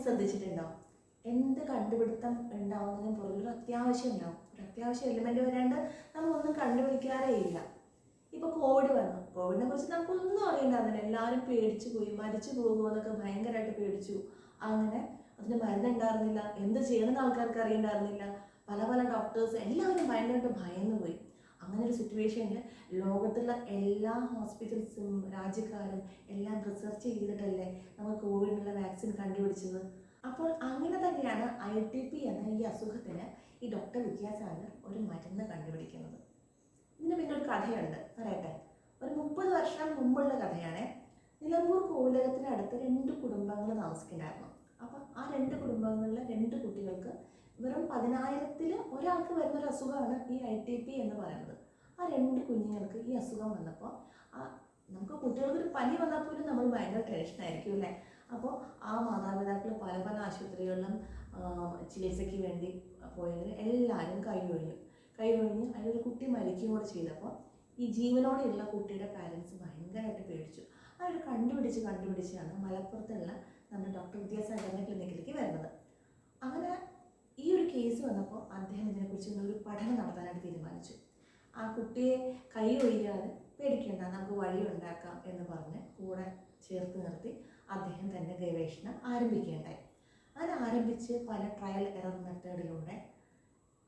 ശ്രദ്ധിച്ചിട്ടുണ്ടോ? എന്ത് കണ്ടുപിടുത്തം ഉണ്ടാവുന്നതിനും പുറകിൽ അത്യാവശ്യം ഉണ്ടാവും. ഒരു അത്യാവശ്യം എലിമെൻ്റ് വരാണ്ട് നമ്മളൊന്നും കണ്ടുപിടിക്കാറേ ഇല്ല. ഇപ്പോൾ കോവിഡ് വന്നു. കോവിഡിനെ കുറിച്ച് നമുക്കൊന്നും അറിയണ്ടായിരുന്നില്ല. എല്ലാവരും പേടിച്ചു പോയി, മരിച്ചു പോകുമോ എന്നൊക്കെ ഭയങ്കരമായിട്ട് പേടിച്ചു. അങ്ങനെ അതിന് മരുന്നുണ്ടായിരുന്നില്ല, എന്ത് ചെയ്യണമെന്ന് ആൾക്കാർക്ക് അറിയണ്ടായിരുന്നില്ല. പല പല ഡോക്ടേഴ്സ് എല്ലാവരും ഭയങ്കരമായിട്ട് ഭയന്നു പോയി. അങ്ങനെ ഒരു സിറ്റുവേഷനിൽ ലോകത്തുള്ള എല്ലാ ഹോസ്പിറ്റൽസും രാജ്യക്കാരും എല്ലാം റിസർച്ച് ചെയ്തിട്ടല്ലേ നമ്മൾ കോവിഡിനുള്ള വാക്സിൻ കണ്ടുപിടിച്ചത്. അപ്പോൾ അങ്ങനെ തന്നെയാണ് ITP എന്ന ഈ അസുഖത്തിന് ഈ ഡോക്ടർ വിദ്യാസാഗർ ഒരു മരുന്ന് കണ്ടുപിടിക്കുന്നത്. ഇതിന് പിന്നെ ഒരു കഥയുണ്ട്, പറയട്ടെ. ഒരു 30 വർഷം മുമ്പുള്ള കഥയാണ്. നിലമ്പൂർ കോവിലകത്തിനടുത്ത് 2 കുടുംബങ്ങൾ താമസിക്കുന്നുണ്ടായിരുന്നു. അപ്പം ആ 2 കുടുംബങ്ങളിലെ 2 കുട്ടികൾക്ക് വെറും 10,000-ൽ ഒരാൾക്ക് വരുന്നൊരു അസുഖമാണ് ഈ ITP എന്ന് പറയുന്നത്. ആ 2 കുഞ്ഞുങ്ങൾക്ക് ഈ അസുഖം വന്നപ്പോൾ നമുക്ക് കുട്ടികൾക്കൊരു പനി വന്നാൽ പോലും നമ്മൾ ഭയങ്കര ടെൻഷനായിരിക്കും അല്ലേ. അപ്പോൾ ആ മാതാപിതാക്കൾ പല പല ആശുപത്രികളിലും ചികിത്സയ്ക്ക് വേണ്ടി പോയവർ എല്ലാവരും കൈയൊഴിഞ്ഞു. അതിലൊരു കുട്ടി മരിക്കുകയും കൂടെ ചെയ്തപ്പോൾ ഈ ജീവനോടെയുള്ള കുട്ടിയുടെ പാരൻസ് ഭയങ്കരമായിട്ട് പേടിച്ചു. അവർ കണ്ടുപിടിച്ചാണ് മലപ്പുറത്തുള്ള നമ്മുടെ ഡോക്ടർ വിദ്യാസാഗറിൻ്റെ ക്ലിനിക്കിലേക്ക് വരുന്നത്. അങ്ങനെ ഈ ഒരു കേസ് വന്നപ്പോൾ അദ്ദേഹം ഇതിനെക്കുറിച്ച് ഒരു പഠനം നടത്താനായിട്ട് തീരുമാനിച്ചു. ആ കുട്ടിയെ കൈ ഒഴിയാതെ പേടിക്കേണ്ട, നമുക്ക് വഴി ഉണ്ടാക്കാം എന്ന് പറഞ്ഞ് കൂടെ ചേർത്ത് നിർത്തി അദ്ദേഹം തന്നെ ഗവേഷണം ആരംഭിക്കുകയുണ്ടായി. അങ്ങനെ ആരംഭിച്ച് പല ട്രയൽ എറർ മെത്തേഡിലൂടെ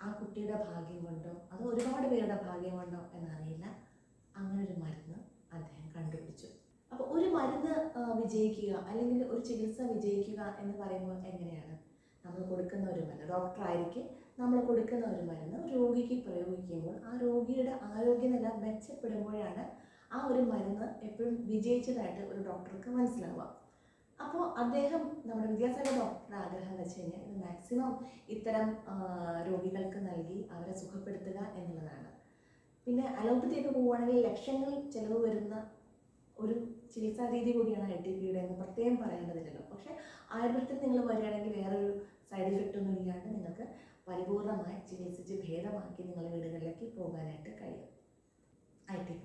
ആ കുട്ടിയുടെ ഭാഗ്യം കൊണ്ടോ അത് ഒരുപാട് പേരുടെ ഭാഗ്യം കൊണ്ടോ എന്നറിയില്ല, അങ്ങനെ ഒരു മരുന്ന് അദ്ദേഹം കണ്ടുപിടിച്ചു. അപ്പോൾ ഒരു മരുന്ന് വിജയിക്കുക അല്ലെങ്കിൽ ഒരു ചികിത്സ വിജയിക്കുക എന്ന് പറയുമ്പോൾ എങ്ങനെയാണ്? നമ്മൾ കൊടുക്കുന്ന ഒരു മരുന്ന്, ഡോക്ടറായിരിക്കും നമ്മൾ കൊടുക്കുന്ന ഒരു മരുന്ന് രോഗിക്ക് പ്രയോഗിക്കുമ്പോൾ ആ രോഗിയുടെ ആരോഗ്യനില മെച്ചപ്പെടുമ്പോഴാണ് ആ ഒരു മരുന്ന് എപ്പോഴും വിജയിച്ചതായിട്ട് ഒരു ഡോക്ടർക്ക് മനസ്സിലാവുക. അപ്പോൾ അദ്ദേഹം നമ്മുടെ വിദ്യാസാഗർ ഡോക്ടറുടെ ആഗ്രഹം വെച്ച് കഴിഞ്ഞാൽ ഇത് മാക്സിമം ഇത്തരം രോഗികൾക്ക് നൽകി അവരെ സുഖപ്പെടുത്തുക എന്നുള്ളതാണ്. പിന്നെ അലോപ്പതിയൊക്കെ പോവുകയാണെങ്കിൽ ലക്ഷങ്ങൾ ചിലവ് വരുന്ന ഒരു ചികിത്സാ രീതി കൂടിയാണ് ITPയുടെ എന്ന് പ്രത്യേകം പറയേണ്ടതില്ലല്ലോ. പക്ഷേ ആയുർവേദത്തിൽ നിങ്ങൾ വരികയാണെങ്കിൽ വേറൊരു സൈഡ് ഇഫക്റ്റ് ഒന്നും ഇല്ലാണ്ട് നിങ്ങൾക്ക് പരിപൂർണമായി ചികിത്സിച്ച് ഭേദമാക്കി നിങ്ങളുടെ വീടുകളിലേക്ക് പോകാനായിട്ട് കഴിയും. ITP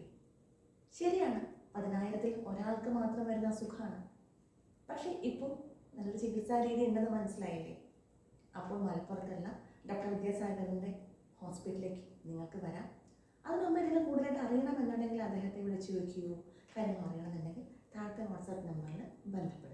ശരിയാണ്, 10,000-ൽ ഒരാൾക്ക് മാത്രം വരുന്ന അസുഖമാണ്. പക്ഷേ ഇപ്പോൾ നല്ലൊരു ചികിത്സാ രീതി ഉണ്ടെന്ന് മനസ്സിലായില്ലേ? അപ്പോൾ മലപ്പുറത്തുള്ള ഡോക്ടർ വിദ്യാസാഗറിൻ്റെ ഹോസ്പിറ്റലിലേക്ക് നിങ്ങൾക്ക് വരാം. അതിന് മുമ്പ് ഇതിൽ കൂടുതലായിട്ട് അറിയണമെന്നുണ്ടെങ്കിൽ അദ്ദേഹത്തെ വിളിച്ചു ചോദിക്കുകയോ കാര്യങ്ങൾ അറിയണമെന്നുണ്ടെങ്കിൽ താഴത്തെ വാട്സാപ്പ് നമ്പറിൽ ബന്ധപ്പെടും.